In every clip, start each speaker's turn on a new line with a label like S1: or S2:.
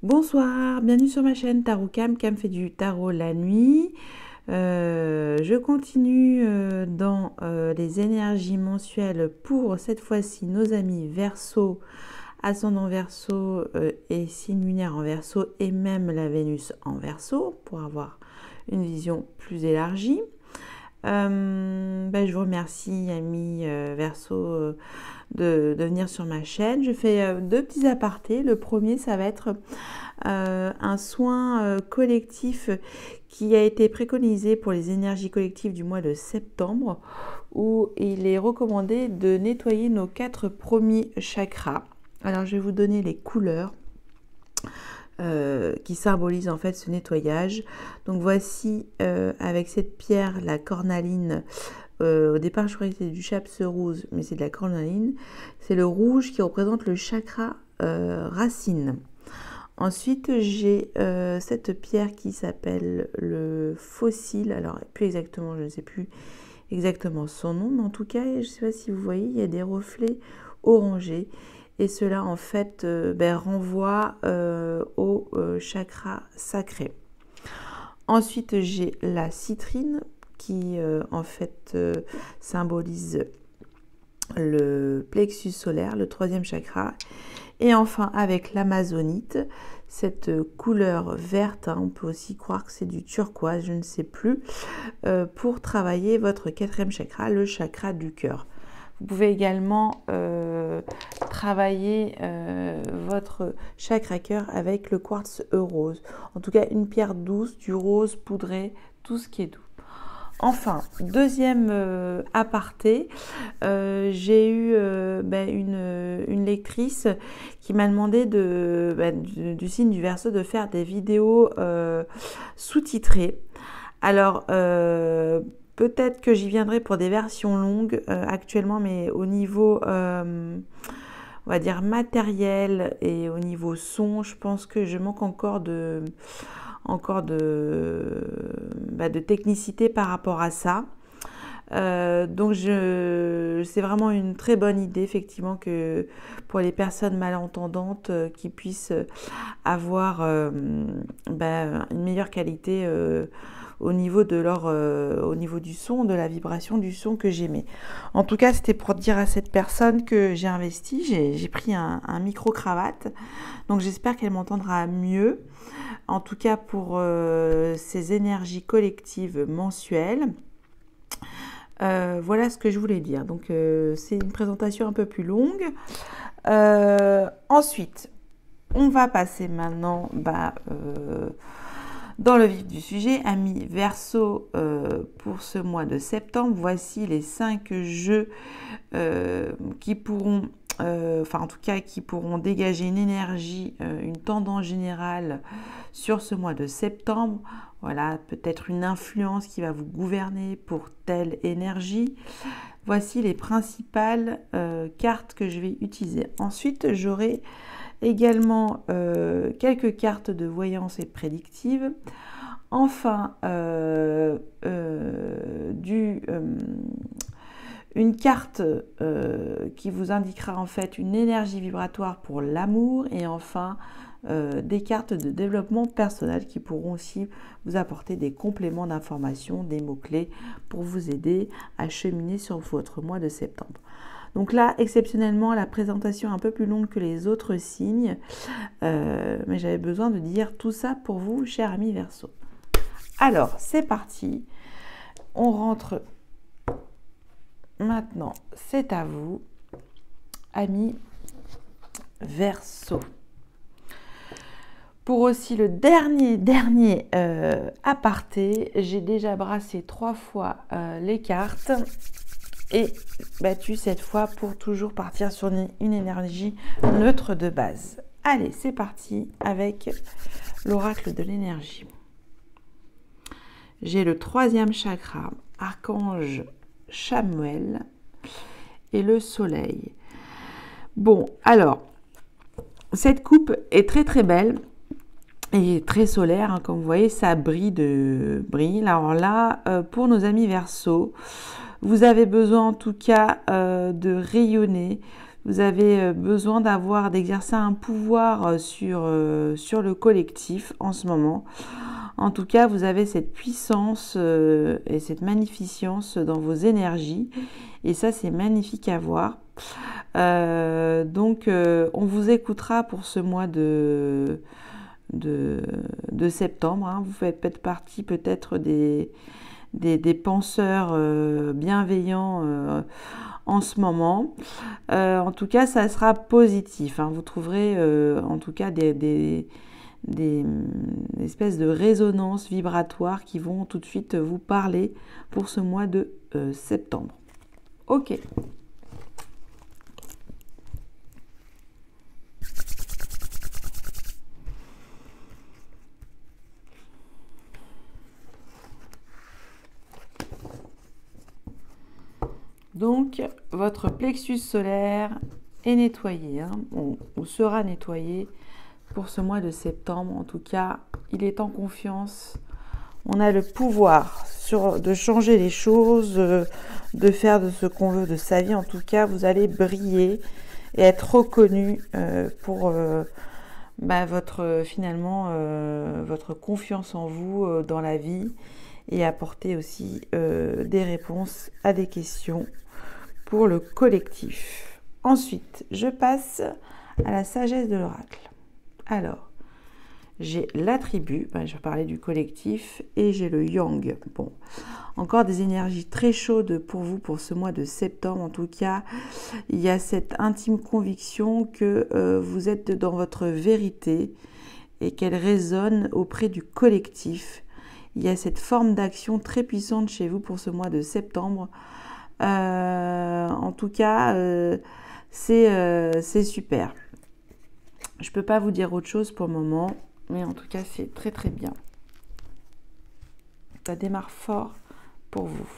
S1: Bonsoir, bienvenue sur ma chaîne Tarot Cam. Cam fait du tarot la nuit. Je continue dans les énergies mensuelles pour cette fois-ci nos amis Verseau, ascendant Verseau et signe lunaire en Verseau et même la Vénus en Verseau pour avoir une vision plus élargie. Je vous remercie amis Verseau de venir sur ma chaîne. Je fais deux petits apartés. Le premier, ça va être un soin collectif qui a été préconisé pour les énergies collectives du mois de septembre, où il est recommandé de nettoyer nos 4 premiers chakras. Alors je vais vous donner les couleurs qui symbolisent en fait ce nettoyage. Donc voici avec cette pierre, la cornaline. Au départ, je croyais que c'était du chaps rouge, mais c'est de la cornaline. C'est le rouge qui représente le chakra racine. Ensuite, j'ai cette pierre qui s'appelle le fossile. Alors, plus exactement, je ne sais plus exactement son nom, mais en tout cas, je ne sais pas si vous voyez, il y a des reflets orangés. Et cela, en fait, renvoie au chakra sacré. Ensuite, j'ai la citrine qui, en fait, symbolise le plexus solaire, le 3e chakra. Et enfin, avec l'amazonite, cette couleur verte, on peut aussi croire que c'est du turquoise, je ne sais plus, pour travailler votre 4e chakra, le chakra du cœur. Vous pouvez également travailler votre chakra cœur avec le quartz rose. En tout cas, une pierre douce, du rose poudré, tout ce qui est doux. Enfin, deuxième aparté, j'ai eu une lectrice qui m'a demandé du signe du Verseau de faire des vidéos sous-titrées. Alors, peut-être que j'y viendrai pour des versions longues actuellement, mais au niveau, on va dire, matériel et au niveau son, je pense que je manque encore de technicité par rapport à ça. Donc c'est vraiment une très bonne idée effectivement que pour les personnes malentendantes qui puissent avoir une meilleure qualité au niveau au niveau du son, de la vibration du son que j'aimais. En tout cas, c'était pour dire à cette personne que j'ai investi, j'ai pris un micro-cravate, donc j'espère qu'elle m'entendra mieux. En tout cas, pour ces énergies collectives mensuelles. Voilà ce que je voulais dire. Donc, c'est une présentation un peu plus longue. Ensuite, on va passer maintenant dans le vif du sujet. Amis Verseau, pour ce mois de septembre, voici les 5 jeux qui pourront, qui pourront dégager une énergie, une tendance générale sur ce mois de septembre. Voilà, peut-être une influence qui va vous gouverner pour telle énergie. Voici les principales cartes que je vais utiliser. Ensuite, j'aurai également quelques cartes de voyance et prédictive. Enfin, une carte qui vous indiquera en fait une énergie vibratoire pour l'amour. Et enfin, des cartes de développement personnel qui pourront aussi vous apporter des compléments d'information, des mots-clés pour vous aider à cheminer sur votre mois de septembre. Donc là, exceptionnellement, la présentation est un peu plus longue que les autres signes, mais j'avais besoin de dire tout ça pour vous, chers amis Verseau. Alors, c'est parti. On rentre maintenant. C'est à vous, amis Verseau. Pour aussi le dernier aparté, j'ai déjà brassé 3 fois les cartes et battu cette fois pour toujours partir sur une énergie neutre de base. Allez, c'est parti avec l'oracle de l'énergie. J'ai le 3e chakra, archange Chamuel et le soleil. Bon, alors, cette coupe est très très belle. Et très solaire, hein, comme vous voyez, ça brille. Alors là, pour nos amis Verseau, vous avez besoin en tout cas de rayonner Vous avez besoin d'exercer un pouvoir sur le collectif en ce moment. En tout cas, vous avez cette puissance et cette magnificence dans vos énergies. Et ça, c'est magnifique à voir. Donc, on vous écoutera pour ce mois de septembre. Hein. Vous faites partie peut-être des penseurs bienveillants en ce moment. En tout cas, ça sera positif. Hein. Vous trouverez en tout cas des espèces de résonances vibratoires qui vont tout de suite vous parler pour ce mois de septembre. Ok. Donc, votre plexus solaire est nettoyé, hein, ou sera nettoyé pour ce mois de septembre. En tout cas, il est en confiance. On a le pouvoir de changer les choses, de faire de ce qu'on veut de sa vie. En tout cas, vous allez briller et être reconnu pour votre confiance en vous dans la vie, et apporter aussi des réponses à des questions pour le collectif. Ensuite, je passe à la sagesse de l'oracle. Alors, j'ai l'attribut, je vais parler du collectif, et j'ai le yang. Bon, encore des énergies très chaudes pour vous pour ce mois de septembre. En tout cas, il y a cette intime conviction que vous êtes dans votre vérité et qu'elle résonne auprès du collectif. Il y a cette forme d'action très puissante chez vous pour ce mois de septembre. En tout cas, c'est super. Je ne peux pas vous dire autre chose pour le moment, mais en tout cas, c'est très très bien. Ça démarre fort pour vous.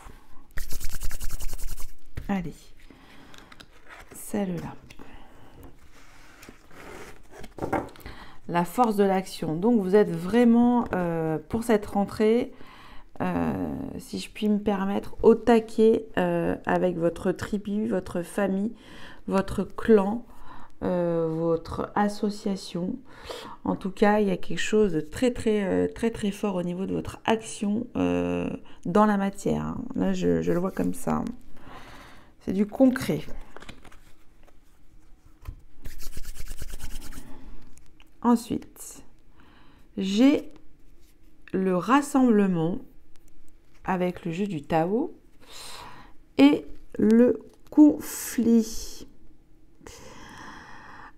S1: Allez, celle-là. La force de l'action. Donc, vous êtes vraiment, pour cette rentrée, si je puis me permettre, au taquet avec votre tribu, votre famille, votre clan, votre association. En tout cas, il y a quelque chose de très très fort au niveau de votre action dans la matière. Hein. Là, je le vois comme ça. C'est du concret. Ensuite, j'ai le rassemblement avec le jeu du Tao et le conflit.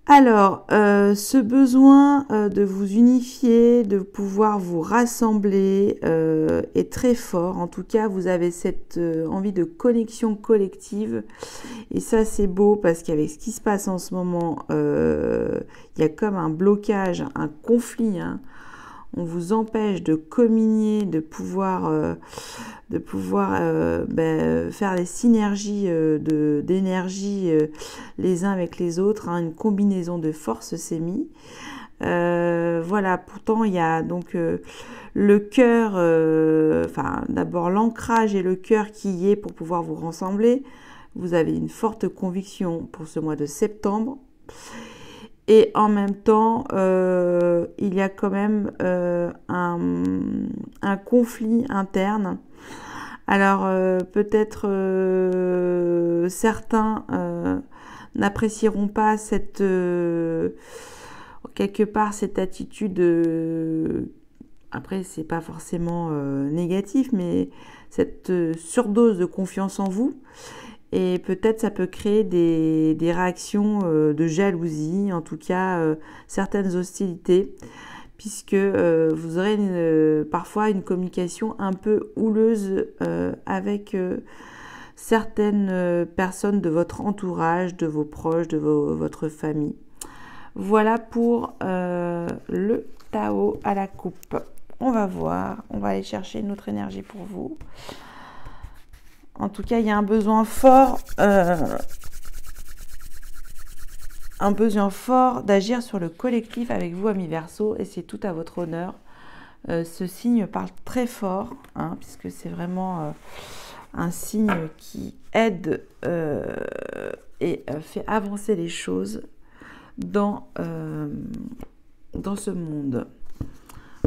S1: Alors, ce besoin de vous unifier, de pouvoir vous rassembler est très fort. En tout cas, vous avez cette envie de connexion collective. Et ça, c'est beau parce qu'avec ce qui se passe en ce moment, il y a comme un blocage, un conflit. Hein. On vous empêche de communier, de pouvoir faire des synergies d'énergie les uns avec les autres. Hein, une combinaison de forces s'est mise. Voilà, pourtant il y a donc le cœur, d'abord l'ancrage et le cœur qui y est pour pouvoir vous rassembler. Vous avez une forte conviction pour ce mois de septembre. Et en même temps, il y a quand même un conflit interne. Alors, peut-être certains n'apprécieront pas quelque part cette attitude. Après, c'est pas forcément négatif, mais cette surdose de confiance en vous. Et peut-être ça peut créer des réactions de jalousie, en tout cas certaines hostilités, puisque vous aurez parfois une communication un peu houleuse avec certaines personnes de votre entourage, de vos proches, de votre famille. Voilà pour le Tao à la coupe. On va voir, on va aller chercher une autre énergie pour vous. En tout cas, il y a un besoin fort d'agir sur le collectif avec vous, amis Verseau, et c'est tout à votre honneur. Ce signe parle très fort, hein, puisque c'est vraiment un signe qui aide et fait avancer les choses dans ce monde.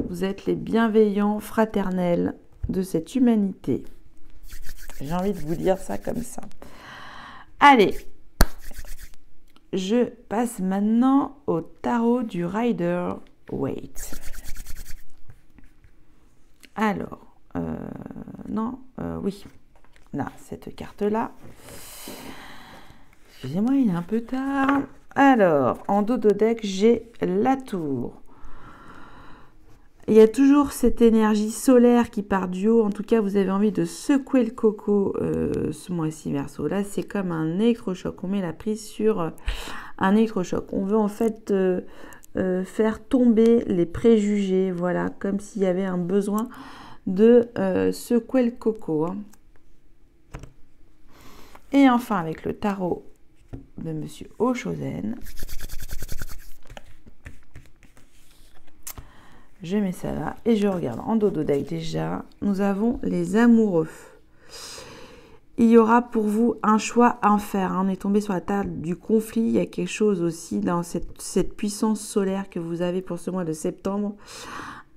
S1: Vous êtes les bienveillants fraternels de cette humanité. J'ai envie de vous dire ça comme ça. Allez, je passe maintenant au tarot du Rider-Waite. Alors, oui, là, cette carte-là. Excusez-moi, il est un peu tard. Alors, en dos de deck, j'ai la tour. Il y a toujours cette énergie solaire qui part du haut. En tout cas, vous avez envie de secouer le coco ce mois-ci, Verseau. Là, c'est comme un électrochoc. On met la prise sur un électrochoc. On veut en fait faire tomber les préjugés. Voilà, comme s'il y avait un besoin de secouer le coco. Hein. Et enfin, avec le tarot de Monsieur Oshozen. Je mets ça là et je regarde en dos de deck déjà. Nous avons les amoureux. Il y aura pour vous un choix à faire. On est tombé sur la table du conflit. Il y a quelque chose aussi dans cette puissance solaire que vous avez pour ce mois de septembre.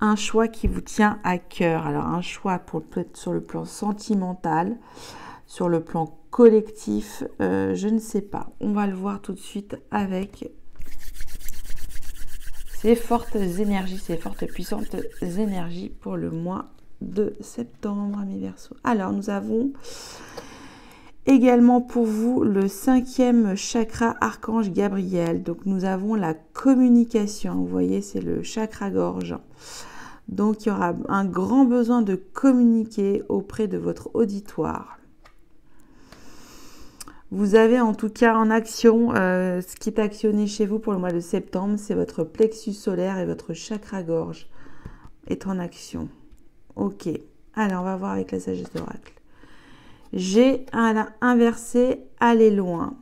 S1: Un choix qui vous tient à cœur. Alors un choix sur le plan sentimental, sur le plan collectif, je ne sais pas. On va le voir tout de suite avec ces fortes énergies, ces fortes puissantes énergies pour le mois de septembre, amis Verseaux. Alors, nous avons également pour vous le 5e chakra archange Gabriel. Donc, nous avons la communication. Vous voyez, c'est le chakra gorge. Donc, il y aura un grand besoin de communiquer auprès de votre auditoire. Vous avez en tout cas en action, ce qui est actionné chez vous pour le mois de septembre, c'est votre plexus solaire et votre chakra gorge est en action. Ok, alors on va voir avec la sagesse d'oracle. J'ai inversé, aller loin.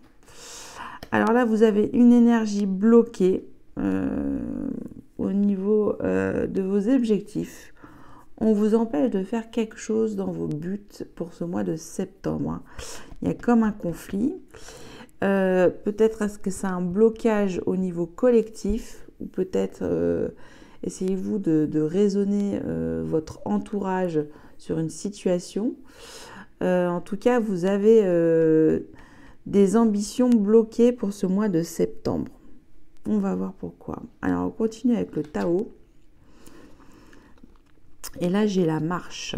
S1: Alors là, vous avez une énergie bloquée au niveau de vos objectifs. On vous empêche de faire quelque chose dans vos buts pour ce mois de septembre. Il y a comme un conflit. Peut-être est-ce que c'est un blocage au niveau collectif ou peut-être essayez-vous de raisonner votre entourage sur une situation. En tout cas, vous avez des ambitions bloquées pour ce mois de septembre. On va voir pourquoi. Alors, on continue avec le Tao. Et là, j'ai la marche.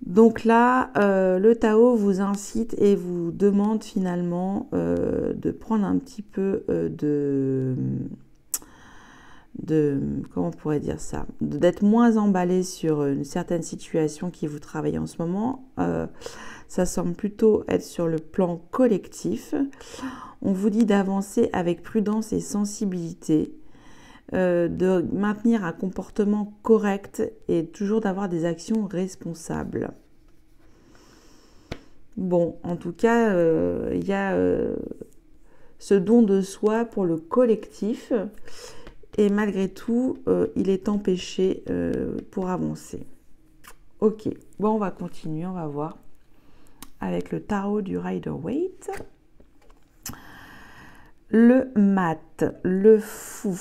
S1: Donc là, le Tao vous incite et vous demande finalement de prendre un petit peu comment on pourrait dire ça, d'être moins emballé sur une certaine situation qui vous travaille en ce moment. Ça semble plutôt être sur le plan collectif. On vous dit d'avancer avec prudence et sensibilité. De maintenir un comportement correct et toujours d'avoir des actions responsables. Bon, en tout cas, il y a ce don de soi pour le collectif et malgré tout, il est empêché pour avancer. Ok, bon, on va continuer, on va voir avec le tarot du Rider-Waite. Le mat, le fou.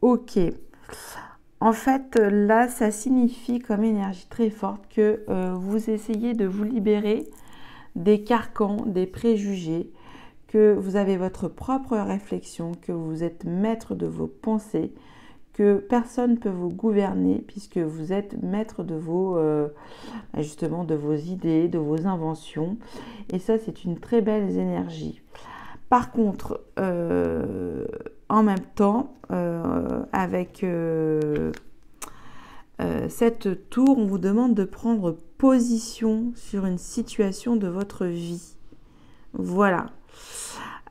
S1: Ok, en fait, là, ça signifie comme énergie très forte que vous essayez de vous libérer des carcans, des préjugés, que vous avez votre propre réflexion, que vous êtes maître de vos pensées, que personne ne peut vous gouverner puisque vous êtes maître de vos, justement, de vos idées, de vos inventions. Et ça, c'est une très belle énergie. Par contre, en même temps, avec cette tour, on vous demande de prendre position sur une situation de votre vie. Voilà.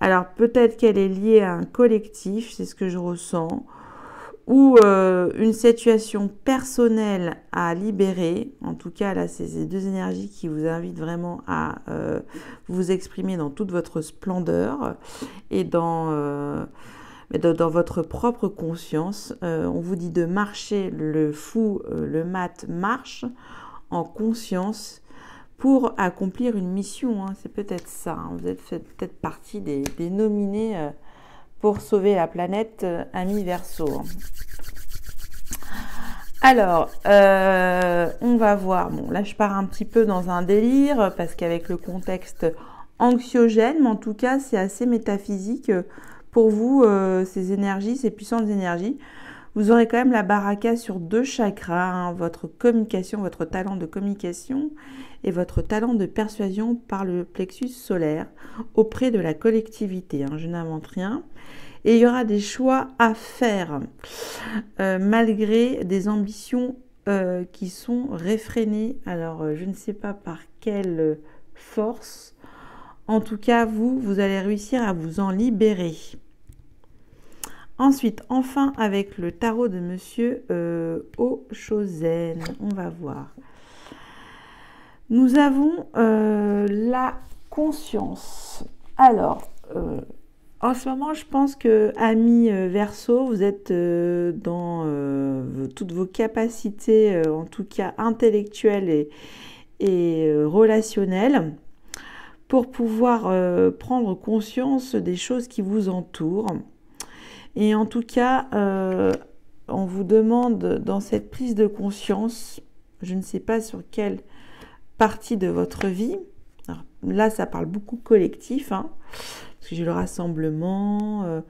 S1: Alors, peut-être qu'elle est liée à un collectif, c'est ce que je ressens, ou une situation personnelle à libérer. En tout cas, là, c'est ces deux énergies qui vous invitent vraiment à vous exprimer dans toute votre splendeur et dans votre propre conscience. On vous dit de marcher, le fou, le mat marche en conscience pour accomplir une mission. Hein. C'est peut-être ça. Hein. Vous êtes peut-être partie des nominés pour sauver la planète, amis Verseau. Hein. Alors, on va voir. Bon, là, je pars un petit peu dans un délire parce qu'avec le contexte anxiogène, mais en tout cas, c'est assez métaphysique pour vous, ces énergies, ces puissantes énergies. Vous aurez quand même la baraka sur 2 chakras, hein, votre communication, votre talent de communication et votre talent de persuasion par le plexus solaire auprès de la collectivité. Hein, je n'invente rien. Et il y aura des choix à faire malgré des ambitions qui sont réfrénées. Alors, je ne sais pas par quelle force. En tout cas, vous allez réussir à vous en libérer. Ensuite, enfin, avec le tarot de Monsieur Oshozen, on va voir. Nous avons la conscience. Alors, en ce moment, je pense que, amis Verseau, vous êtes dans toutes vos capacités, en tout cas intellectuelles et relationnelles, pour pouvoir prendre conscience des choses qui vous entourent. Et en tout cas, on vous demande dans cette prise de conscience, je ne sais pas sur quelle partie de votre vie, alors, là ça parle beaucoup collectif, hein, parce que j'ai le rassemblement,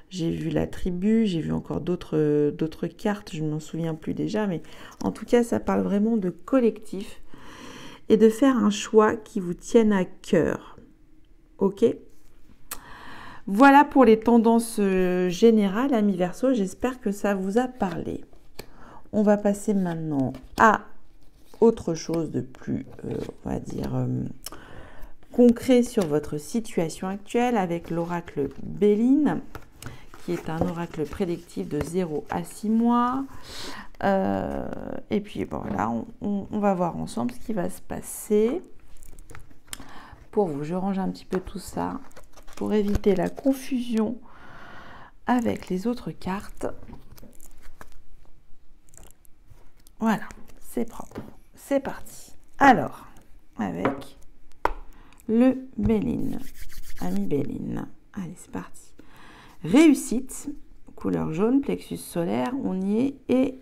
S1: j'ai vu la tribu, j'ai vu encore d'autres cartes, je ne m'en souviens plus déjà, mais en tout cas ça parle vraiment de collectif et de faire un choix qui vous tienne à cœur. Ok ? Voilà pour les tendances générales, amis Verseau. J'espère que ça vous a parlé. On va passer maintenant à autre chose de plus, on va dire, concret sur votre situation actuelle avec l'oracle Béline, qui est un oracle prédictif de 0 à 6 mois. Et puis, bon, là, on va voir ensemble ce qui va se passer. Pour vous, je range un petit peu tout ça pour éviter la confusion avec les autres cartes. Voilà, c'est propre. C'est parti. Alors, avec le Béline, ami Béline. Allez, c'est parti. Réussite, couleur jaune, plexus solaire, on y est. Et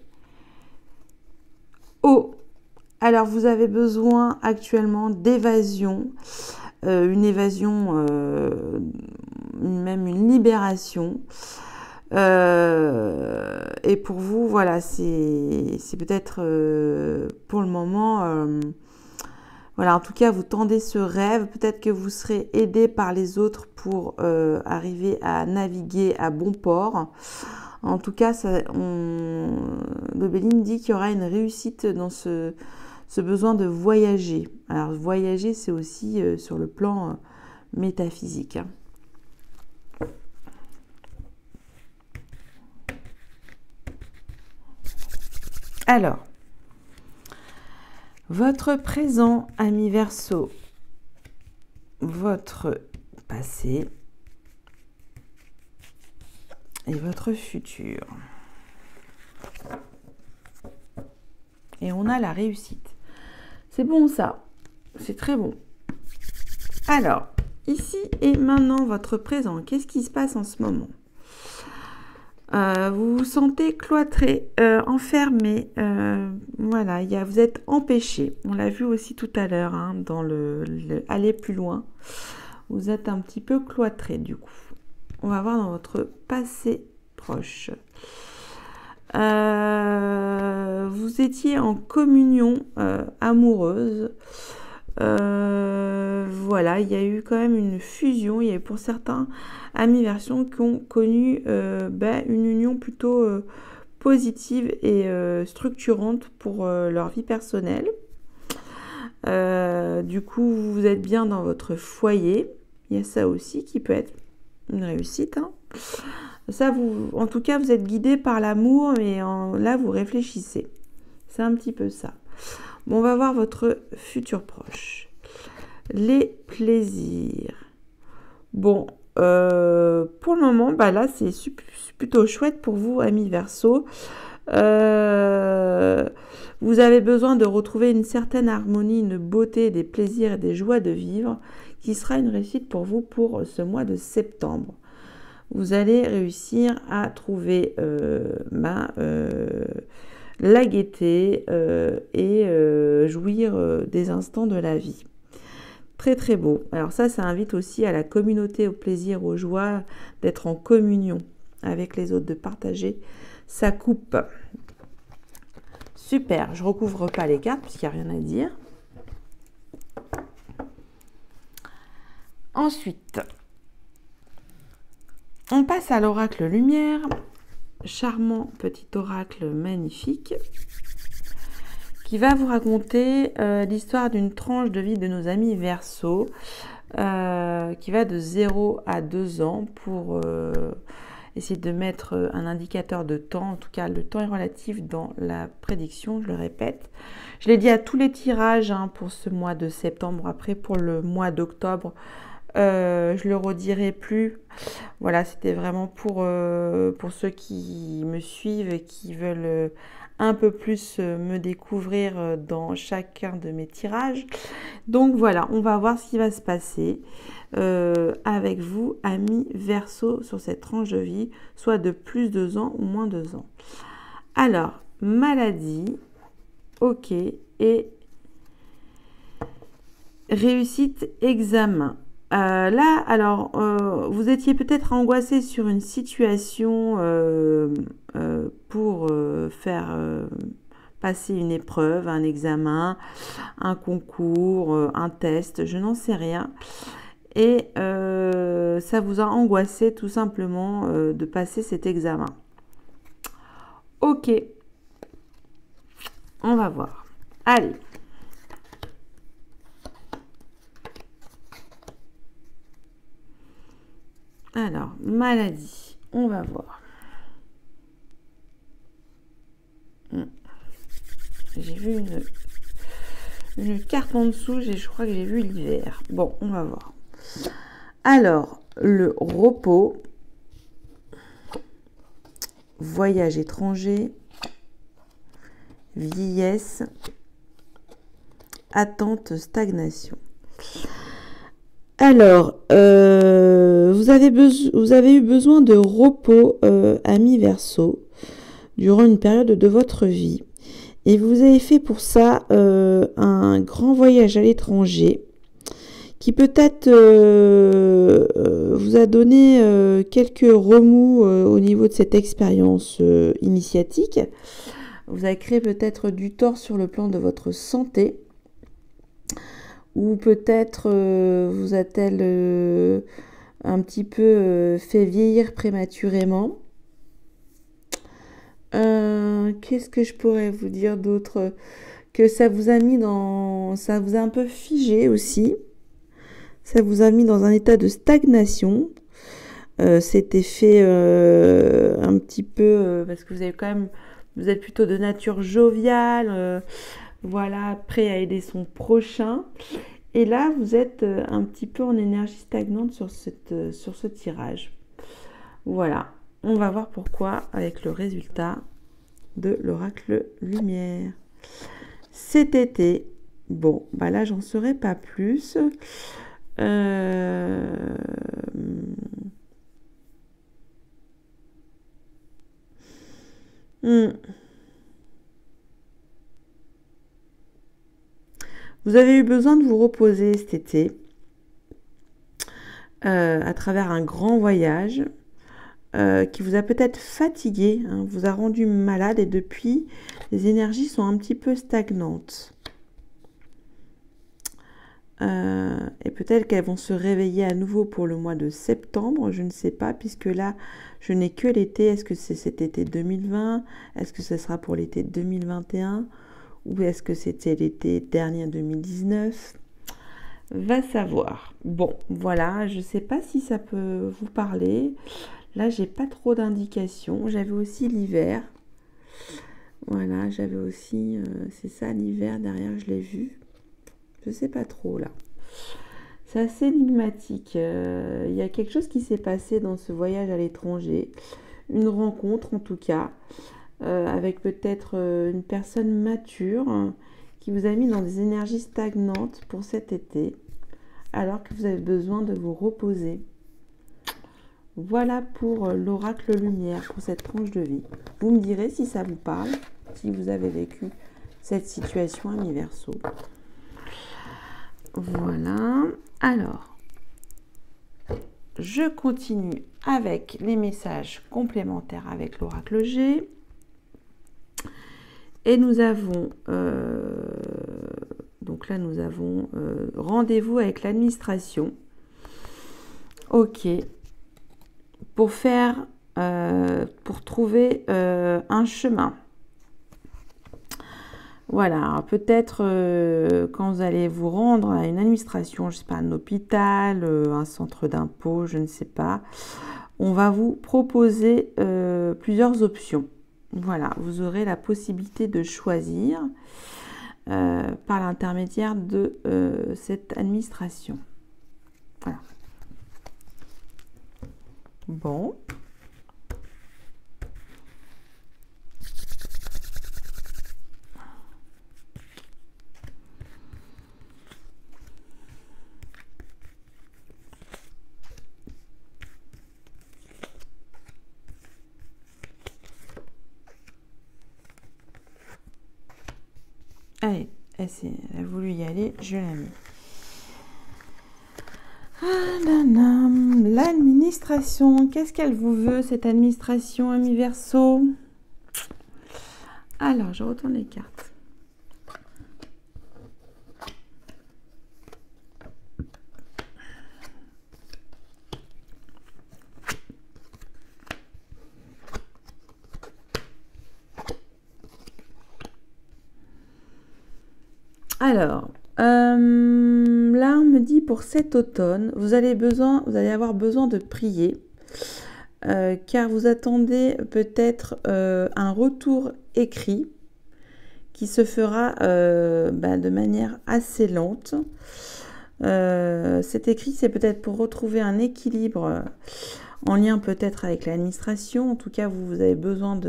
S1: eau. Alors, vous avez besoin actuellement d'évasion. Une évasion, même une libération. Et pour vous, voilà, c'est peut-être pour le moment, voilà, en tout cas, vous tendez ce rêve. Peut-être que vous serez aidé par les autres pour arriver à naviguer à bon port. En tout cas, le Béline dit qu'il y aura une réussite dans ce besoin de voyager. Alors, voyager, c'est aussi sur le plan métaphysique. Hein. Alors, votre présent, ami Verseau, votre passé et votre futur. Et on a la réussite. C'est bon ça, c'est très bon. Alors, ici et maintenant, votre présent, qu'est-ce qui se passe en ce moment ? Vous vous sentez cloîtré, enfermé, voilà, vous êtes empêché. On l'a vu aussi tout à l'heure, hein, dans le aller plus loin. Vous êtes un petit peu cloîtré du coup. On va voir dans votre passé proche. Vous étiez en communion amoureuse. Voilà, il y a eu quand même une fusion. Il y a eu pour certains amis Verseau qui ont connu une union plutôt positive et structurante pour leur vie personnelle. Du coup, vous êtes bien dans votre foyer. Il y a ça aussi qui peut être une réussite. Hein. Ça, en tout cas, vous êtes guidé par l'amour, mais là, vous réfléchissez. C'est un petit peu ça. Bon, on va voir votre futur proche. Les plaisirs. Bon, pour le moment, bah là, c'est plutôt chouette pour vous, amis Verseau. Vous avez besoin de retrouver une certaine harmonie, une beauté, des plaisirs et des joies de vivre qui sera une réussite pour vous pour ce mois de septembre. Vous allez réussir à trouver la gaieté et jouir des instants de la vie. Très très beau. Alors ça invite aussi à la communauté, au plaisir, aux joies, d'être en communion avec les autres, de partager sa coupe. Super, je recouvre pas les cartes puisqu'il n'y a rien à dire. Ensuite, on passe à l'oracle lumière. Charmant petit oracle magnifique qui va vous raconter l'histoire d'une tranche de vie de nos amis Verseau qui va de 0 à 2 ans pour essayer de mettre un indicateur de temps. En tout cas, le temps est relatif dans la prédiction, je le répète. Je l'ai dit à tous les tirages pour ce mois de septembre. Après, pour le mois d'octobre, je le redirai plus. Voilà, c'était vraiment pour ceux qui me suivent et qui veulent un peu plus me découvrir dans chacun de mes tirages. Donc voilà, on va voir ce qui va se passer avec vous, amis Verseau, sur cette tranche de vie, soit de plus 2 ans ou moins 2 ans. Alors, maladie, ok, et réussite, examen. Là, alors, vous étiez peut-être angoissé sur une situation pour faire passer une épreuve, un examen, un concours, un test, je n'en sais rien. Et ça vous a angoissé tout simplement de passer cet examen. Ok, on va voir. Allez. Alors, maladie, on va voir. J'ai vu une carte en dessous, je crois que j'ai vu l'hiver. Bon, on va voir. Alors, le repos, voyage étranger, vieillesse, attente, stagnation. Alors, vous avez eu besoin de repos, amis Verseau, durant une période de votre vie. Et vous avez fait pour ça un grand voyage à l'étranger qui peut-être vous a donné quelques remous au niveau de cette expérience initiatique. Vous avez créé peut-être du tort sur le plan de votre santé. Ou peut-être vous a-t-elle un petit peu fait vieillir prématurément. Qu'est-ce que je pourrais vous dire d'autre? Que ça vous a mis ça vous a un peu figé aussi. Ça vous a mis dans un état de stagnation. C'était fait un petit peu parce que vous êtes plutôt de nature joviale. Voilà, prêt à aider son prochain. Et là, vous êtes un petit peu en énergie stagnante sur ce tirage. Voilà, on va voir pourquoi avec le résultat de l'oracle lumière. Cet été, bon, bah là, j'en saurais pas plus. Vous avez eu besoin de vous reposer cet été à travers un grand voyage qui vous a peut-être fatigué, vous a rendu malade et depuis, les énergies sont un petit peu stagnantes. Et peut-être qu'elles vont se réveiller à nouveau pour le mois de septembre, je ne sais pas, puisque là, je n'ai que l'été. Est-ce que c'est cet été 2020? Est-ce que ce sera pour l'été 2021? Ou est-ce que c'était l'été dernier 2019? Va savoir. Bon, voilà, je ne sais pas si ça peut vous parler. Là, j'ai pas trop d'indications. J'avais aussi l'hiver. Voilà, j'avais aussi, c'est ça l'hiver derrière, je l'ai vu. Je sais pas trop là. C'est assez énigmatique. Il y a quelque chose qui s'est passé dans ce voyage à l'étranger. Une rencontre en tout cas, avec peut-être une personne mature hein, qui vous a mis dans des énergies stagnantes pour cet été, alors que vous avez besoin de vous reposer. Voilà pour l'oracle lumière, pour cette tranche de vie. Vous me direz si ça vous parle, si vous avez vécu cette situation à mi-verso. Voilà. Alors, je continue avec les messages complémentaires avec l'oracle G. Et nous avons, donc là nous avons rendez-vous avec l'administration. Ok. Pour faire, pour trouver un chemin. Voilà, peut-être quand vous allez vous rendre à une administration, je ne sais pas, un hôpital, un centre d'impôt, je ne sais pas, on va vous proposer plusieurs options. Voilà, vous aurez la possibilité de choisir par l'intermédiaire de cette administration. Voilà. Bon. Allez, elle a voulu y aller, je la mets. L'administration, qu'est-ce qu'elle vous veut, cette administration à mi-verso? Alors, je retourne les cartes. Alors, là, on me dit pour cet automne, vous allez avoir besoin de prier, car vous attendez peut-être un retour écrit qui se fera de manière assez lente. Cet écrit, c'est peut-être pour retrouver un équilibre en lien peut-être avec l'administration. En tout cas, vous avez besoin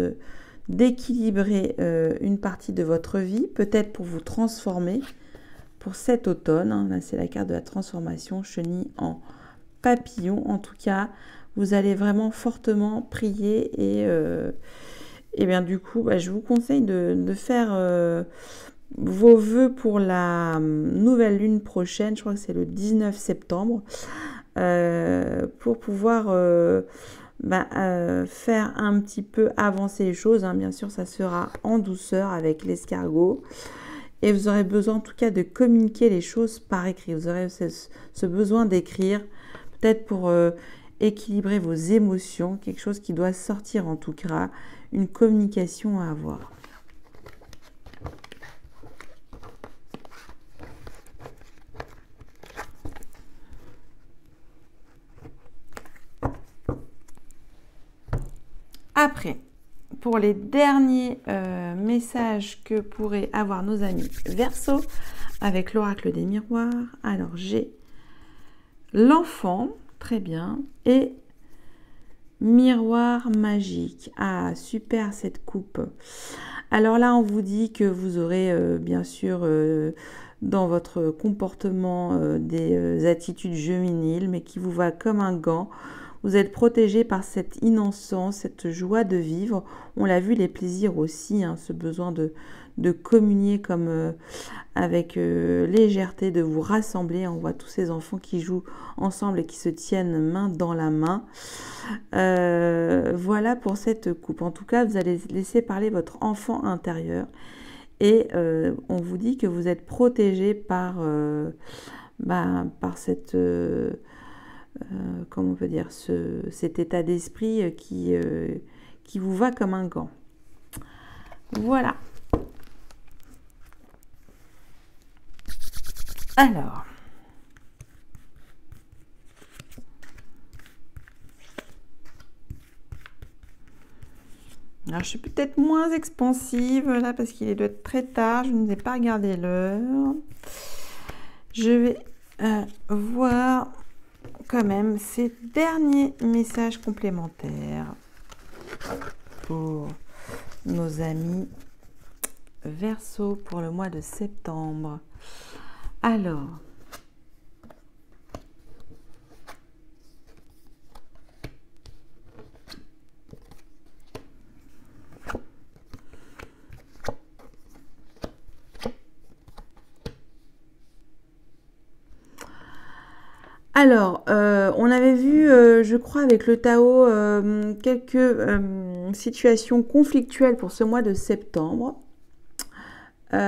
S1: d'équilibrer une partie de votre vie, peut-être pour vous transformer pour cet automne. Hein, là, c'est la carte de la transformation, chenille en papillon. En tout cas, vous allez vraiment fortement prier et bien du coup, je vous conseille de faire vos vœux pour la nouvelle lune prochaine. Je crois que c'est le 19 septembre pour pouvoir faire un petit peu avancer les choses. Hein. Bien sûr, ça sera en douceur avec l'escargot. Et vous aurez besoin en tout cas de communiquer les choses par écrit. Vous aurez ce besoin d'écrire, peut-être pour équilibrer vos émotions, quelque chose qui doit sortir en tout cas, une communication à avoir. Après, pour les derniers messages que pourraient avoir nos amis Verseau avec l'oracle des miroirs, alors j'ai l'enfant, très bien, et miroir magique. Ah, super cette coupe. Alors là, on vous dit que vous aurez bien sûr dans votre comportement des attitudes juvéniles, mais qui vous va comme un gant. Vous êtes protégé par cette innocence, cette joie de vivre. On l'a vu, les plaisirs aussi, hein, ce besoin de communier comme avec légèreté, de vous rassembler. On voit tous ces enfants qui jouent ensemble et qui se tiennent main dans la main. Voilà pour cette coupe. En tout cas, vous allez laisser parler votre enfant intérieur. Et on vous dit que vous êtes protégé par cette... comment on peut dire, cet état d'esprit qui vous va comme un gant. Voilà. Alors, je suis peut-être moins expansive là parce qu'il doit être très tard. Je ne vous ai pas regardé l'heure. Je vais voir quand même ces derniers messages complémentaires pour nos amis Verseau pour le mois de septembre. Alors, on avait vu, je crois, avec le Tao, quelques situations conflictuelles pour ce mois de septembre. Vous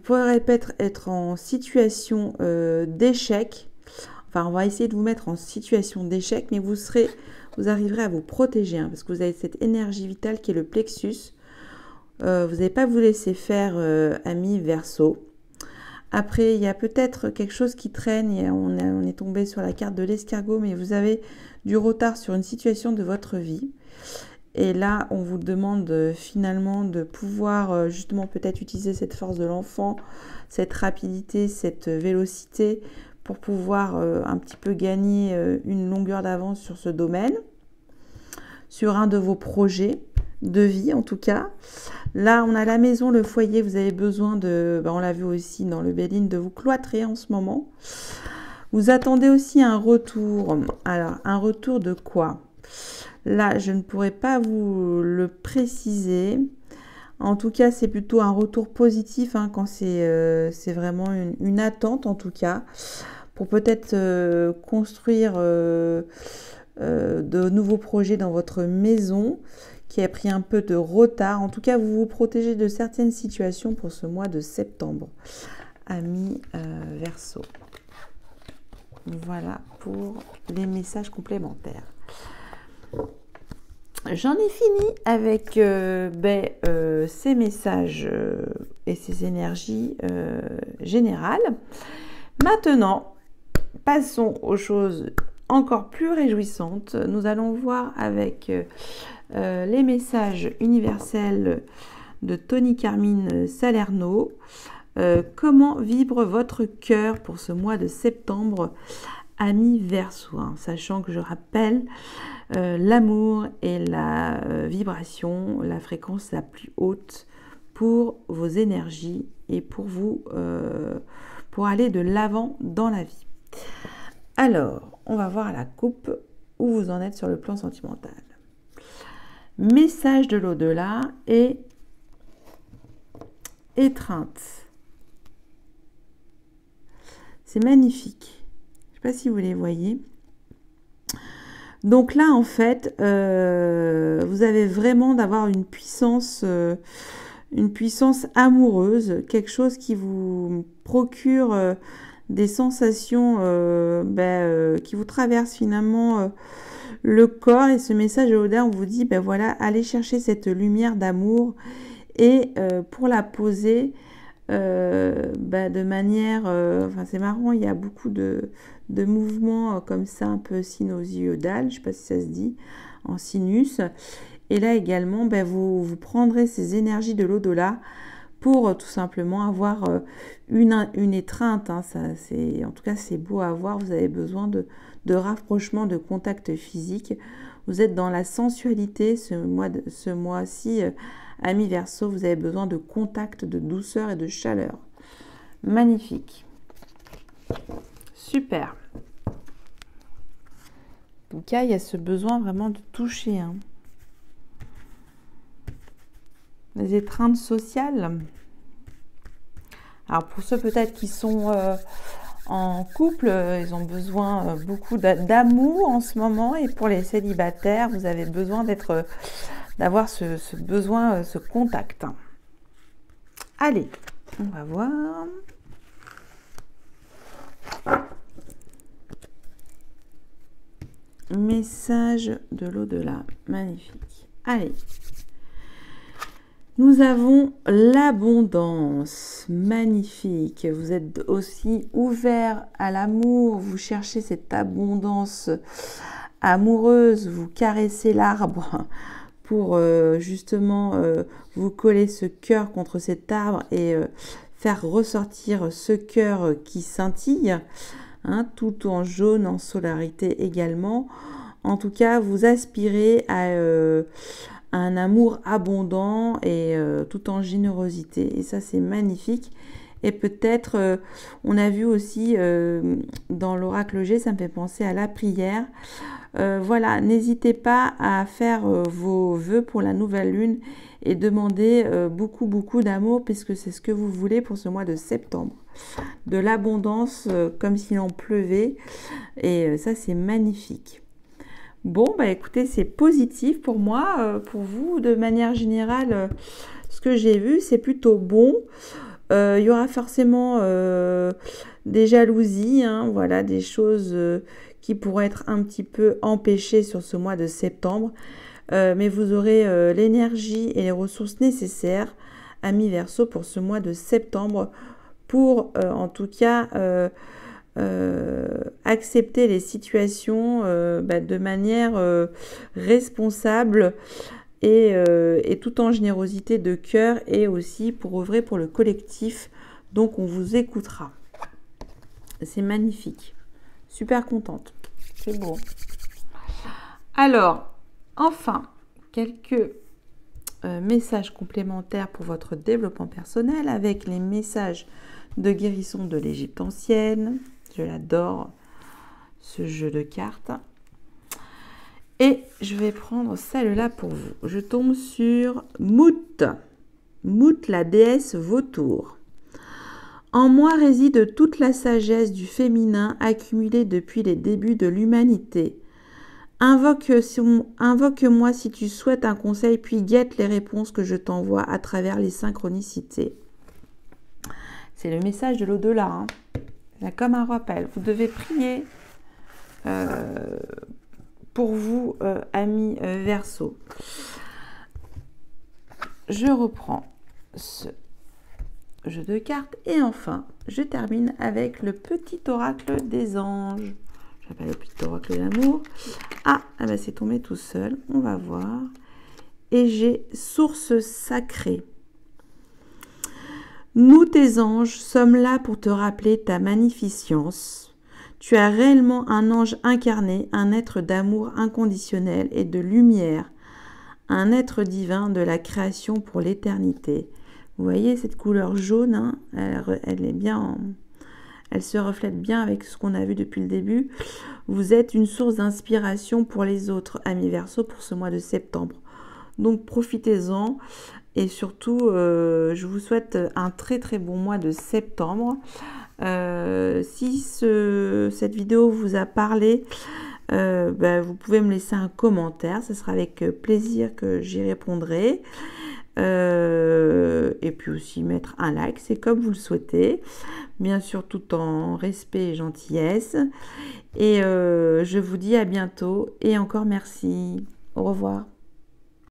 S1: pourrez peut-être être en situation d'échec. Enfin, on va essayer de vous mettre en situation d'échec, mais vous arriverez à vous protéger, hein, parce que vous avez cette énergie vitale qui est le plexus. Vous n'allez pas vous laisser faire, amis Verseau. Après, il y a peut-être quelque chose qui traîne. On est tombé sur la carte de l'escargot, mais vous avez du retard sur une situation de votre vie. Et là, on vous demande finalement de pouvoir justement peut-être utiliser cette force de l'enfant, cette rapidité, cette vélocité pour pouvoir un petit peu gagner une longueur d'avance sur ce domaine, sur un de vos projets de vie en tout cas. Là, on a la maison, le foyer, vous avez besoin de, on l'a vu aussi dans le Béline, de vous cloîtrer en ce moment. Vous attendez aussi un retour. Alors, un retour de quoi ? Là, je ne pourrais pas vous le préciser. En tout cas, c'est plutôt un retour positif hein, quand c'est vraiment une attente, en tout cas, pour peut-être construire de nouveaux projets dans votre maison qui a pris un peu de retard. En tout cas, vous vous protégez de certaines situations pour ce mois de septembre, amis Verseau. Voilà pour les messages complémentaires. J'en ai fini avec ces messages et ces énergies générales. Maintenant, passons aux choses encore plus réjouissantes. Nous allons voir avec les messages universels de Tony Carmine Salerno. Comment vibre votre cœur pour ce mois de septembre, amis Verseau, hein, sachant que je rappelle l'amour et la vibration, la fréquence la plus haute pour vos énergies et pour vous, pour aller de l'avant dans la vie. Alors, on va voir à la coupe où vous en êtes sur le plan sentimental. Message de l'au-delà et étreinte. C'est magnifique. Je ne sais pas si vous les voyez. Donc là, en fait, vous avez vraiment d'avoir une puissance amoureuse, quelque chose qui vous procure des sensations qui vous traversent finalement le corps. Et ce message de l'au-delà, on vous dit, voilà, allez chercher cette lumière d'amour et pour la poser de manière... c'est marrant, il y a beaucoup de mouvements comme ça, un peu sinusoïdal, je ne sais pas si ça se dit, en sinus. Et là également, vous prendrez ces énergies de l'au-delà pour tout simplement avoir une étreinte. Hein, en tout cas, c'est beau à voir. Vous avez besoin de rapprochement, de contact physique. Vous êtes dans la sensualité ce mois-ci, amis Verseau. Vous avez besoin de contact, de douceur et de chaleur. Magnifique. Super. En tout cas, il y a ce besoin vraiment de toucher. Hein. Les étreintes sociales. Alors, pour ceux peut-être qui sont en couple, ils ont besoin beaucoup d'amour en ce moment. Et pour les célibataires, vous avez besoin d'avoir ce besoin, ce contact. Allez, on va voir. Message de l'au-delà. Magnifique. Allez. Nous avons l'abondance, magnifique. Vous êtes aussi ouvert à l'amour, vous cherchez cette abondance amoureuse, vous caressez l'arbre pour justement vous coller ce cœur contre cet arbre et faire ressortir ce cœur qui scintille, hein, tout en jaune, en solarité également. En tout cas, vous aspirez à un amour abondant et tout en générosité. Et ça, c'est magnifique. Et peut-être, on a vu aussi dans l'oracle G, ça me fait penser à la prière. Voilà, n'hésitez pas à faire vos vœux pour la nouvelle lune et demander beaucoup d'amour, puisque c'est ce que vous voulez pour ce mois de septembre. De l'abondance, comme s'il en pleuvait. Et ça, c'est magnifique. Bon, bah écoutez, c'est positif pour moi. Pour vous, de manière générale, ce que j'ai vu, c'est plutôt bon. Il y aura forcément des jalousies, hein, voilà, des choses qui pourraient être un petit peu empêchées sur ce mois de septembre. Mais vous aurez l'énergie et les ressources nécessaires, amis Verseau, pour ce mois de septembre, pour en tout cas accepter les situations de manière responsable et tout en générosité de cœur, et aussi pour œuvrer pour le collectif. Donc on vous écoutera. C'est magnifique. Super contente. C'est beau. Alors, enfin, quelques messages complémentaires pour votre développement personnel avec les messages de guérison de l'Égypte ancienne. Je l'adore, ce jeu de cartes. Et je vais prendre celle-là pour vous. Je tombe sur Mout. Mout, la déesse vautour. En moi réside toute la sagesse du féminin accumulée depuis les débuts de l'humanité. Invoque-moi si tu souhaites un conseil, puis guette les réponses que je t'envoie à travers les synchronicités. C'est le message de l'au-delà. Hein. Là, comme un rappel, vous devez prier pour vous, amis Verseau. Je reprends ce jeu de cartes et enfin, je termine avec le petit oracle des anges. J'appelle le petit oracle de l'amour. Ah, ben c'est tombé tout seul. On va voir. Et j'ai source sacrée. Nous, tes anges, sommes là pour te rappeler ta magnificence. Tu es réellement un ange incarné, un être d'amour inconditionnel et de lumière, un être divin de la création pour l'éternité. Vous voyez cette couleur jaune, hein, elle est bien, elle se reflète bien avec ce qu'on a vu depuis le début. Vous êtes une source d'inspiration pour les autres, amis Verseau, pour ce mois de septembre. Donc profitez-en. Et surtout, je vous souhaite un très bon mois de septembre. Si cette vidéo vous a parlé, vous pouvez me laisser un commentaire. Ce sera avec plaisir que j'y répondrai. Et puis aussi mettre un like, c'est comme vous le souhaitez. Bien sûr, tout en respect et gentillesse. Et je vous dis à bientôt. Et encore merci. Au revoir.